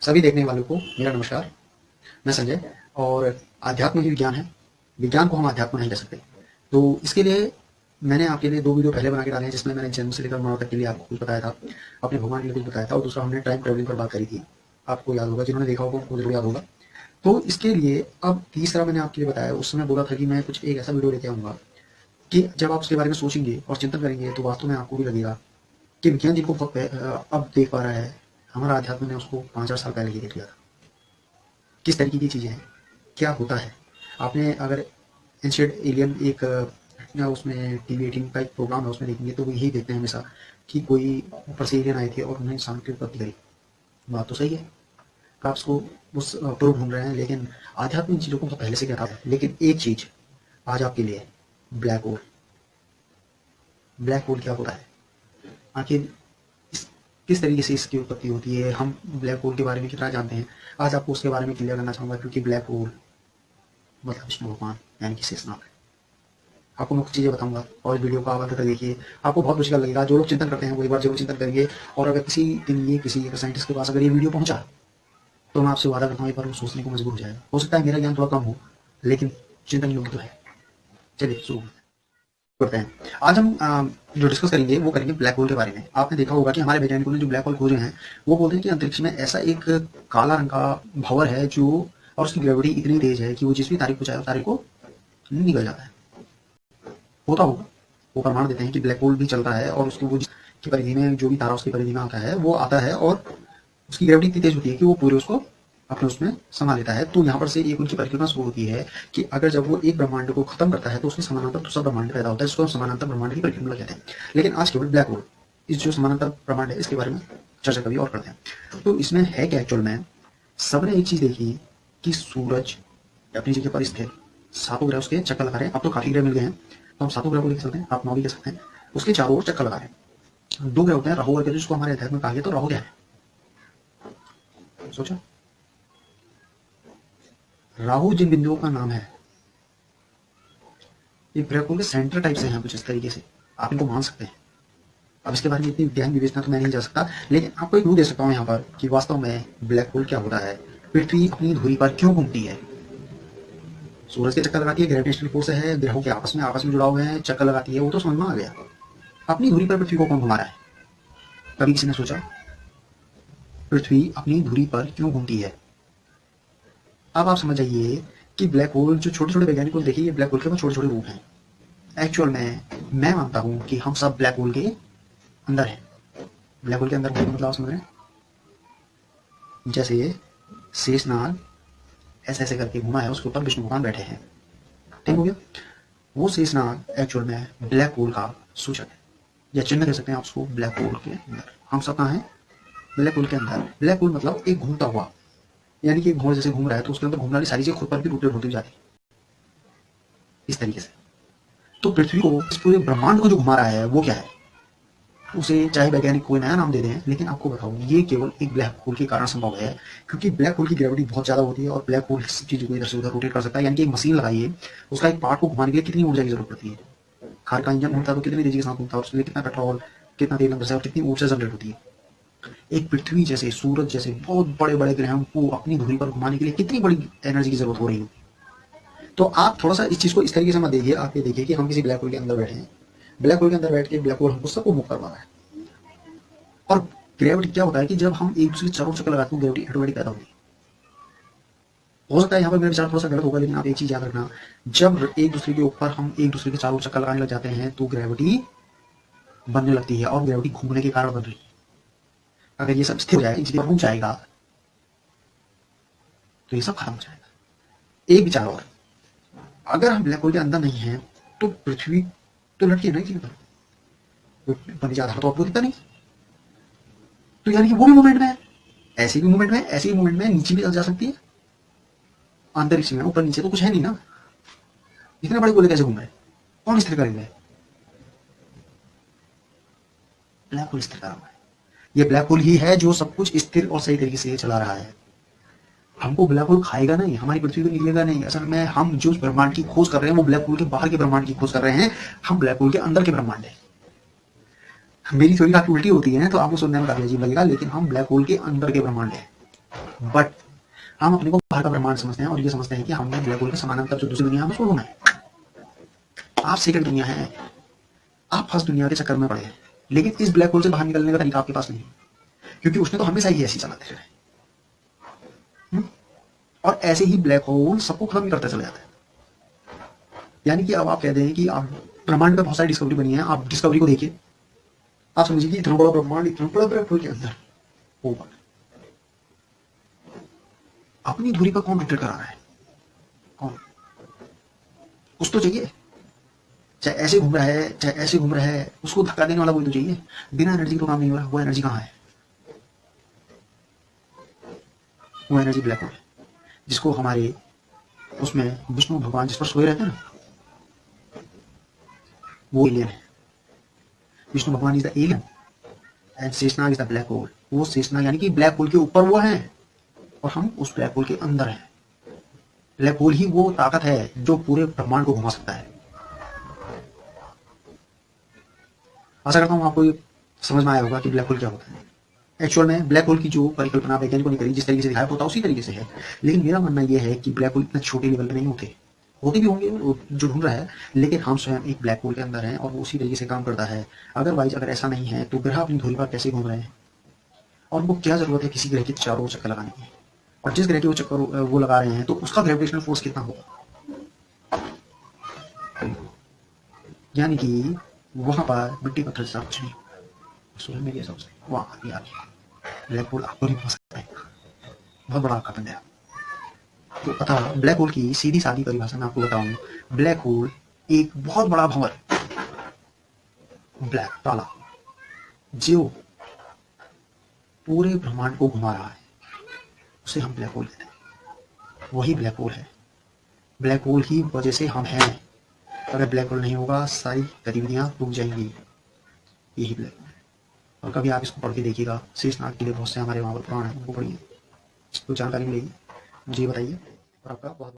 सभी देखने वालों को मेरा नमस्कार। मैं संजय और आध्यात्म ही विज्ञान है। विज्ञान को हम अध्यात्म नहीं कह सकते। तो इसके लिए मैंने आपके लिए 2 वीडियो पहले बना के डाले हैं, जिसमें मैंने जन्म से लेकर मरण तक के लिए आपको कुछ बताया था, अपने भगवान के लिए कुछ बताया था, और दूसरा हमने टाइम ट्रेवलिंग पर बात करी थी। आपको याद होगा, जिन्होंने देखा होगा उनको जरूर याद होगा। तो इसके लिए अब तीसरा मैंने आपके लिए बताया, उस समय बोला था कि मैं कुछ एक ऐसा वीडियो लेके आऊँगा कि जब आप उसके बारे में सोचेंगे और चिंतन करेंगे तो वास्तव में आपको भी लगेगा कि विज्ञान जिनको अब देख पा रहा है, हमारा अध्यात्म ने उसको 5,000 साल पहले ही देख लिया था। किस तरीके की चीज़ें हैं, क्या होता है। आपने अगर एंशिएंट एलियन एक उसमें टीवी 18 का एक प्रोग्राम है, उसमें देखेंगे तो वो यही देखते हैं हमेशा कि कोई ऊपर से एलियन आए थे और उन्होंने इंसान की उत्पत्ति करी। बात तो सही है, आप उसको उस प्रूफ ढूंढ रहे हैं, लेकिन आध्यात्म इन चीज़ों को तो पहले से कहता था। लेकिन एक चीज़ आज आपके लिए, ब्लैक होल। ब्लैक होल क्या होता है, आखिर किस तरीके से इसकी उत्पत्ति होती है, हम ब्लैक होल के बारे में कितना जानते हैं, आज आपको उसके बारे में क्लियर करना चाहूँगा। क्योंकि ब्लैक होल मतलब विष्णु भगवान यानी कि शेषनाग है। आपको मुख्य चीज़ें बताऊंगा और वीडियो को आगे तक देखिए, आपको बहुत मुश्किल लगेगा। जो लोग चिंतन करते हैं वो एक बार जरूर चिंतन करेंगे, और अगर किसी दिन ये किसी एक साइंटिस्ट के पास अगर ये वीडियो पहुंचा तो मैं आपसे वादा करता हूँ एक बार वो सोचने को मजबूर हो जाएगा। हो सकता है मेरा ज्ञान थोड़ा कम हो, लेकिन चिंतन योग्य तो है। चलिए शुरू करते हैं। आज हम जो डिस्कस करेंगे वो करेंगे ब्लैक होल के बारे में। आपने देखा होगा कि हमारे वैज्ञानिकों ने जो ब्लैक होल खोजे हैं, वो बोलते हैं कि अंतरिक्ष में ऐसा एक काला रंग का भंवर है जो, और उसकी ग्रेविटी इतनी तेज है कि वो जिस भी तारीख को चाहे तारीख को निकल जाता है। होता होगा, वो प्रमाण देते हैं कि ब्लैक होल भी चलता है और उसकी वो की परिधि में जो भी तारा उसकी परिधि में आता है वो आता है, और उसकी ग्रेविटी इतनी तेज होती है कि वो पूरे उसको अपने उसमें समा लेता है। तो यहाँ पर से एक उनकी परिकल्पना शुरू होती है कि अगर जब वो एक ब्रह्मांड को खत्म करता है तो उसके समानांतर दूसरा ब्रह्मांड पैदा होता है, जिसको हम समानांतर ब्रह्मांड की परिकल्पना कहते हैं। लेकिन आज केवल ब्लैक होल, इस जो समानांतर ब्रह्मांड है, इसके बारे में चर्चा कभी और करते हैं। तो इसमें है क्या एक्चुअल में, सबने एक चीज देखी कि सूरज अपनी जगह पर स्थिर 7 ग्रह उसके चक्कर लगा रहे हैं। अब तो काफी ग्रह मिल गए हैं, तो हम 7 ग्रह को लेकर चलते हैं, आप 9 भी कह सकते हैं। उसके चारों ओर चक्कर लगा रहे हैं। 2 ग्रह होते हैं राहु और केतु, जिसको हमारे अध्यात्म में कहा गया। तो राहु क्या है, सोचा? राहु जिन बिंदुओं का नाम है, ये ब्लैक होल के सेंटर टाइप से हैं, कुछ इस तरीके से आप इनको मान सकते हैं। अब इसके बारे में इतनी गहन विवेचना तो मैं नहीं जा सकता, लेकिन आपको एक क्लू दे सकता हूँ यहाँ पर कि वास्तव में ब्लैक होल क्या होता है, पृथ्वी अपनी धुरी पर क्यों घूमती है। सूरज के चक्कर लगाती है, ग्रेविटेशनल फोर्स है, ग्रहों के आपस में जुड़ा हुए हैं, चक्कर लगाती है, वो तो समझ में आ गया। अपनी धुरी पर पृथ्वी को कौन घुमा रहा है, कभी किसी ने सोचा? पृथ्वी अपनी धुरी पर क्यों घूमती है। अब आप समझ जाइए कि ब्लैक होल जो छोटे छोटे वैज्ञानिकों ने देखिए, ब्लैक होल के वो छोटे छोटे रूप हैं। एक्चुअल में मैं मानता हूं कि हम सब ब्लैक होल के अंदर हैं। ब्लैक होल के अंदर होने का मतलब आप समझ रहे हैं, जैसे शेषनाग ऐसे ऐसे करके घुमा है, उसके ऊपर विष्णु भगवान बैठे हैं, ठीक हो गया। वो शेषनाग एक्चुअल में ब्लैक होल का सूचक है, या चिन्ह कह सकते हैं आप उसको। ब्लैक होल के अंदर हम सब कहाँ हैं, ब्लैक होल के अंदर। ब्लैक होल मतलब एक घूमता हुआ, यानी कि घोड़ जैसे घूम रहा है तो उसके अंदर घूमने वाली सारी चीजें खुद पर भी रोटेट होती जाती है, इस तरीके से। तो पृथ्वी को, इस पूरे ब्रह्मांड को जो घुमा रहा है वो क्या है, उसे चाहे वैज्ञानिक कोई नया नाम दे दें, लेकिन आपको बताओ ये केवल एक ब्लैक होल के कारण संभव है। क्योंकि ब्लैक होल की ग्रेविटी बहुत ज्यादा होती है और ब्लैक होल सब चीजों को इधर से उधर रोटेट कर सकता है। यानी कि एक मशीन लगाइए, उसका एक पार्ट को घुमाने के लिए कितनी ऊर्जा की जरूरत पड़ती है। कार का इंजन घूमता है तो कितनी तेजी के साथ घूमता है, उसके लिए कितना पेट्रोल, कितना तेल अंदर से, और कितनी ऊर्जा जनरेट होती है। एक पृथ्वी जैसे, सूरज जैसे बहुत बड़े बड़े ग्रहों को अपनी धुरी पर घुमाने के लिए कितनी बड़ी एनर्जी की जरूरत हो रही है। तो आप थोड़ा सा इस चीज को इस तरीके से मत देखिए, आप ये देखिए कि हम किसी ब्लैक होल के अंदर बैठे हैं। ब्लैक होल के अंदर बैठ के ब्लैक होल हमको सबको मूव करवा रहा है। और ग्रेविटी क्या होता है कि जब हम एक दूसरे के चारों चक्कर लगाते हैं, ग्रेविटी ऑटोमेटिक पैदा होती है। हो सकता है यहाँ पर मेरा विचार थोड़ा सा गलत होगा, लेकिन आप एक चीज याद रखना, जब एक दूसरे के ऊपर हम एक दूसरे के चारों चक्कर लगाने लग जाते हैं तो ग्रेविटी बनने लगती है, और ग्रेविटी घूमने के कारण बन रही है। अगर ये सब स्थिर हो जाए, इस जगह रुक जाएगा, तो ये सब खत्म हो जाएगा। एक विचार और, अगर हम ब्लैक होल के अंदर नहीं हैं तो पृथ्वी तो लटकी है ना इसी पर, बनी आधार तो आपको दिखता नहीं, तो यानी कि वो भी मूवमेंट में है, ऐसी भी मूवमेंट में, ऐसी भी मूवमेंट में नीचे भी जा सकती है, अंतरिक्ष में ऊपर नीचे तो कुछ है नहीं ना। इतने बड़े गोले कैसे घूम रहे, कौन स्थिर करेंगे? ब्लैक होल स्थिर करा हुआ है। ये ब्लैक होल ही है जो सब कुछ स्थिर और सही तरीके से चला रहा है। हमको ब्लैक होल खाएगा नहीं, हमारी पृथ्वी को निकलेगा नहीं। असल में हम जो ब्रह्मांड की खोज कर रहे हैं वो ब्लैक होल के बाहर के ब्रह्मांड की खोज कर रहे हैं, हम ब्लैक होल के अंदर के ब्रह्मांड है। मेरी थ्योरी काफी उल्टी होती है तो आपको सुनने में काफी अजीब लगेगा, लेकिन हम ब्लैक होल के अंदर के ब्रह्मांड है। बट हम अपने को बाहर का ब्रह्मांड समझते हैं और ये समझते हैं कि हमने ब्लैक होल के समानांतर जो दूसरी दुनिया है उसको ढूंढना है। आप सेकंड दुनिया है, आप फर्स्ट दुनिया के चक्कर में पड़े हैं, लेकिन इस ब्लैक होल से बाहर निकलने का तरीका आपके पास नहीं है, क्योंकि उसने तो हमेशा ही ऐसी चलाते रहे। और ऐसे ही ब्लैक होल सबको खत्म करते चले जाते हैं। यानी कि अब आप कह दें कि आप ब्रह्मांड में बहुत सारी डिस्कवरी बनी है, आप डिस्कवरी को देखिए, आप समझिए कि इतना बड़ा ब्रह्मांड इतना बड़ा ब्लैक होल के अंदर होगा, अपनी धुरी पर कौन रोटेट करा रहा है? कौन? कुछ तो चाहिए, चाहे ऐसे घूम रहा है चाहे ऐसे घूम रहा है, उसको धक्का देने वाला कोई तो चाहिए। बिना एनर्जी तो काम नहीं हो रहा। वो एनर्जी कहाँ है? वो एनर्जी ब्लैक होल है, जिसको हमारे उसमें विष्णु भगवान जिस पर सोए रहते हैं ना, वो एलियन है। विष्णु भगवान is the alien and Sheshnag is the black hole. वो शेषनाग यानी कि ब्लैक होल के ऊपर वो है और हम उस ब्लैक होल के अंदर हैं। ब्लैक होल ही वो ताकत है जो पूरे ब्रह्मांड को घुमा सकता है। आशा करता हूँ आपको ये समझ में आया होगा कि ब्लैक होल क्या होता है। एक्चुअल में ब्लैक होल की जो परिकल्पना वैज्ञानिकों ने करी, जिस तरीके से दिखाया होता उसी तरीके से है, लेकिन मेरा मानना यह है कि ब्लैक होल इतने छोटे लेवल पे नहीं होते, होते भी होंगे जो ढूंढ रहा है, लेकिन हम स्वयं एक ब्लैक होल के अंदर हैं और वो उसी तरीके से काम करता है। अदरवाइज अगर ऐसा नहीं है तो ग्रह अपनी धुरी पर कैसे घूम रहे हैं और उनको क्या जरूरत है किसी ग्रह के चारों चक्कर लगाने की? और जिस ग्रह के वो चक्कर वो लगा रहे हैं तो उसका ग्रेविटेशनल फोर्स कितना होगा? यानी कि वहां पर मिट्टी पत्थर जैसा कुछ नहीं, सोलर मीडिया सबसे वहां आगे आगे ब्लैक होल आपको नहीं पहुंच सकता है। बहुत बड़ा आपका पंजा। तो अतः ब्लैक होल की सीधी सादी परिभाषा में आपको बताऊं, ब्लैक होल एक बहुत बड़ा भंवर, ब्लैक ताला, जो पूरे ब्रह्मांड को घुमा रहा है, उसे हम ब्लैक होल कहते हैं। वही ब्लैक होल है। ब्लैक होल की वजह से हम हैं। अगर ब्लैक होल नहीं होगा सारी गतिविधियां रुक जाएंगी। यही ब्लैक होल है। और कभी आप इसको पढ़ के देखिएगा, शेषनाग के लिए बहुत से हमारे वहाँ पर पुराण है, उनको पढ़िए, इसको जानकारी मिलेगी। मुझे बताइए। और आपका बहुत